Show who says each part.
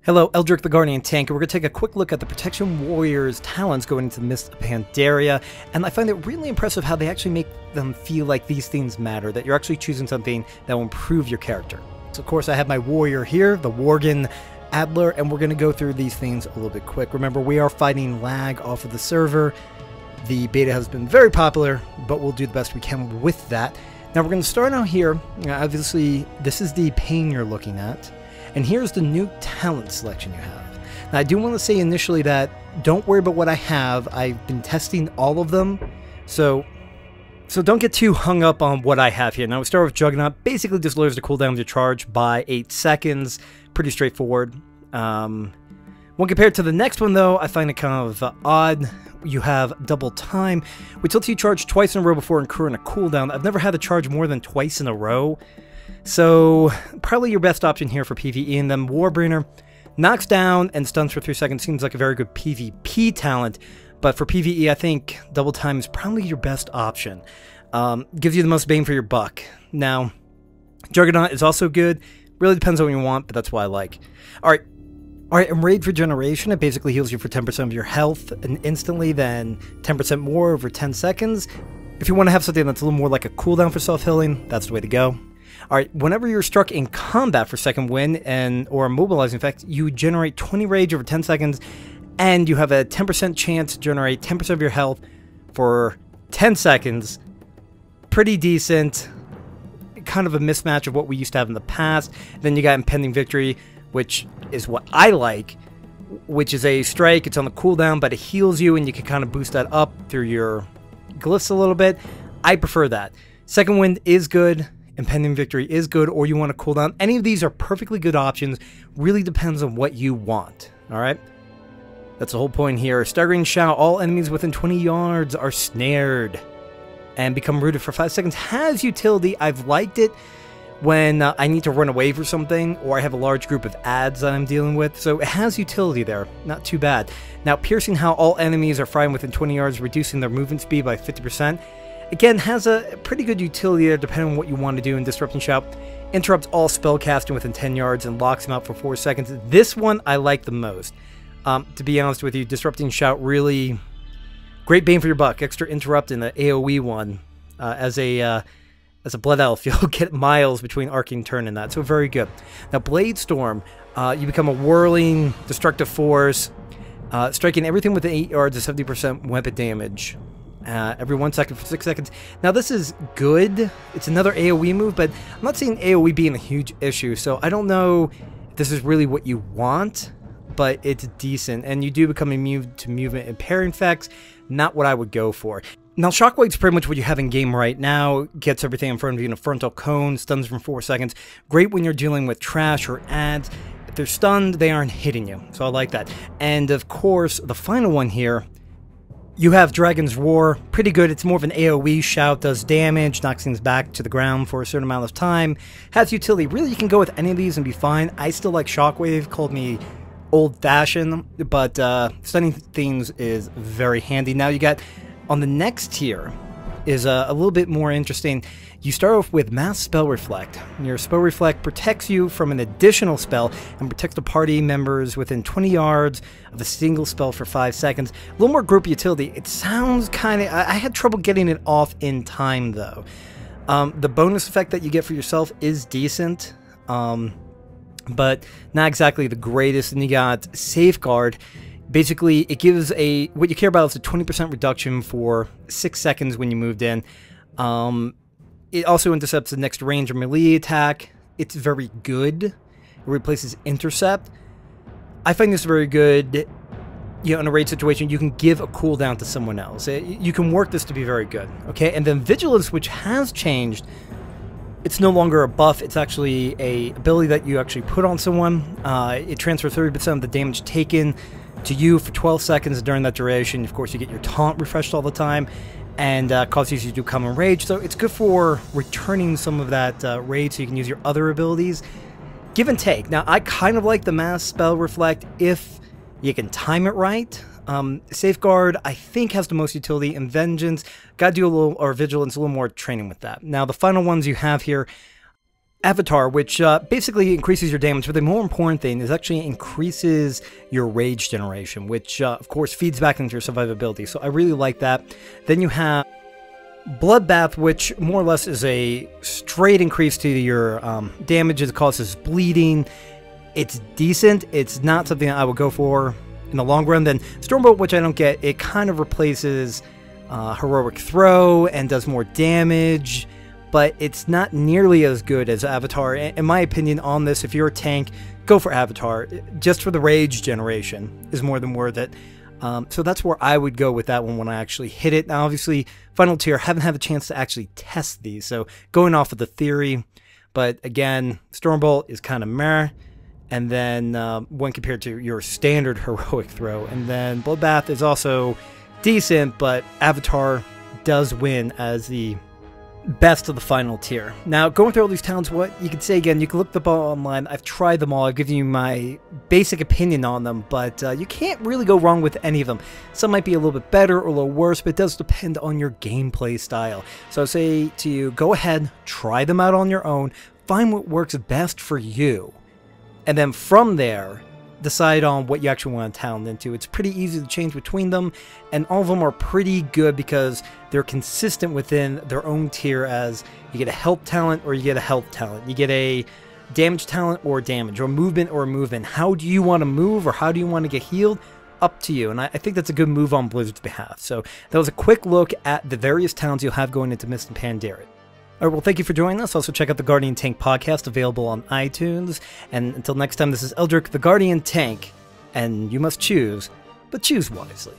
Speaker 1: Hello, Eldoric The Guardian Tank, and we're going to take a quick look at the Protection Warrior's talents going into the Mist of Pandaria, and I find it really impressive how they actually make them feel like these things matter, that you're actually choosing something that will improve your character. So of course I have my warrior here, the Worgen Adler, and we're going to go through these things a little bit quick. Remember, we are fighting lag off of the server. The beta has been very popular, but we'll do the best we can with that. Now we're going to start out here. Obviously, this is the pane you're looking at. And here's the new talent selection you have. Now, I do want to say initially that don't worry about what I have. I've been testing all of them, so don't get too hung up on what I have here. Now, we start with Juggernaut. Basically, just lowers the cooldown of your charge by 8 seconds. Pretty straightforward. When compared to the next one, though, I find it kind of odd. You have double time, which lets you charge twice in a row before incurring a cooldown. I've never had to charge more than twice in a row. So, probably your best option here for PvE, and then Warbringer knocks down and stuns for 3 seconds. Seems like a very good PvP talent, but for PvE, I think double time is probably your best option. Gives you the most bang for your buck. Now, Juggernaut is also good. Really depends on what you want, but that's what I like. Alright, and Raid Regeneration, it basically heals you for 10% of your health and instantly, then 10% more over 10 seconds. If you want to have something that's a little more like a cooldown for self-healing, that's the way to go. Alright, whenever you're struck in combat for second wind or immobilizing effect, you generate 20 rage over 10 seconds, and you have a 10% chance to generate 10% of your health for 10 seconds. Pretty decent. Kind of a mismatch of what we used to have in the past. Then you got Impending Victory, which is what I like, which is a strike. It's on the cooldown, but it heals you, and you can kind of boost that up through your glyphs a little bit. I prefer that. Second wind is good. Impending Victory is good, or you want a cooldown. Any of these are perfectly good options. Really depends on what you want. Alright? That's the whole point here. Staggering Shout. All enemies within 20 yards are snared and become rooted for 5 seconds. Has utility. I've liked it when I need to run away for something, or I have a large group of ads that I'm dealing with. So it has utility there. Not too bad. Now, Piercing How. All enemies are flying within 20 yards, reducing their movement speed by 50%. Again, has a pretty good utility there depending on what you want to do. In Disrupting Shout, interrupts all spellcasting within 10 yards and locks them out for 4 seconds. This one I like the most. To be honest with you, Disrupting Shout, really great bang for your buck. Extra interrupt in the AoE one. As a Blood Elf, you'll get miles between Arcane Turn and that, so very good. Now, Blade Storm, you become a whirling destructive force, striking everything within 8 yards of 70% weapon damage. Every 1 second for 6 seconds. Now, this is good. It's another AoE move, but I'm not seeing AoE being a huge issue, so I don't know if this is really what you want, but it's decent, and you do become immune to movement and parry effects. Not what I would go for. Now, Shockwave's pretty much what you have in game right now. Gets everything in front of you in a frontal cone, stuns from 4 seconds. Great when you're dealing with trash or ads. If they're stunned, they aren't hitting you, so I like that. And, of course, the final one here, you have Dragon's Roar, pretty good. It's more of an AoE shout, does damage, knocks things back to the ground for a certain amount of time. Has utility. Really, you can go with any of these and be fine. I still like Shockwave, called me old-fashioned, but stunning things is very handy. Now you got, on the next tier, is a little bit more interesting. You start off with Mass Spell Reflect. Your Spell Reflect protects you from an additional spell and protects the party members within 20 yards of a single spell for 5 seconds. A little more group utility. It sounds kind of... I had trouble getting it off in time, though. The bonus effect that you get for yourself is decent, but not exactly the greatest. And you got Safeguard. Basically, it gives what you care about is a 20% reduction for 6 seconds when you moved in. It also intercepts the next range or melee attack. It's very good. It replaces Intercept. I find this very good. You know, in a raid situation, you can give a cooldown to someone else. You can work this to be very good. Okay, and then Vigilance, which has changed. It's no longer a buff. It's actually a ability that you actually put on someone. It transfers 30% of the damage taken to you for 12 seconds during that duration. Of course, you get your taunt refreshed all the time, and causes you to come in rage. So it's good for returning some of that rage so you can use your other abilities. Give and take. Now, I kind of like the Mass Spell Reflect if you can time it right. Safeguard, I think, has the most utility, and Vengeance, gotta do a little, or Vigilance, a little more training with that. Now, the final ones you have here, Avatar, which basically increases your damage, but the more important thing is actually increases your rage generation, which of course feeds back into your survivability. So I really like that. Then you have Bloodbath, which more or less is a straight increase to your damage. It causes bleeding. It's decent. It's not something that I would go for in the long run. Then Stormbolt, which I don't get, it kind of replaces Heroic Throw and does more damage, but it's not nearly as good as Avatar. In my opinion on this, if you're a tank, go for Avatar. Just for the rage generation is more than worth it. So that's where I would go with that one when I actually hit it. Now, obviously, Final Tier, haven't had a chance to actually test these, so going off of the theory. But again, Stormbolt is kind of meh, and then when compared to your standard Heroic Throw. And then Bloodbath is also decent, but Avatar does win as the best of the Final Tier. Now, going through all these talents, what you can say again, you can look them all online. I've tried them all. I've given you my basic opinion on them, but you can't really go wrong with any of them. Some might be a little bit better or a little worse, but it does depend on your gameplay style. So I say to you, go ahead, try them out on your own, find what works best for you, and then from there, decide on what you actually want to talent into. It's pretty easy to change between them, and all of them are pretty good because they're consistent within their own tier, as you get a health talent or you get a health talent. You get a damage talent or damage, or movement or movement. How do you want to move, or how do you want to get healed? Up to you, and I think that's a good move on Blizzard's behalf. So that was a quick look at the various talents you'll have going into Mist of Pandaria. Alright, well, thank you for joining us. Also, check out the Guardian Tank podcast, available on iTunes. And until next time, this is Eldoric The Guardian Tank, and you must choose, but choose wisely.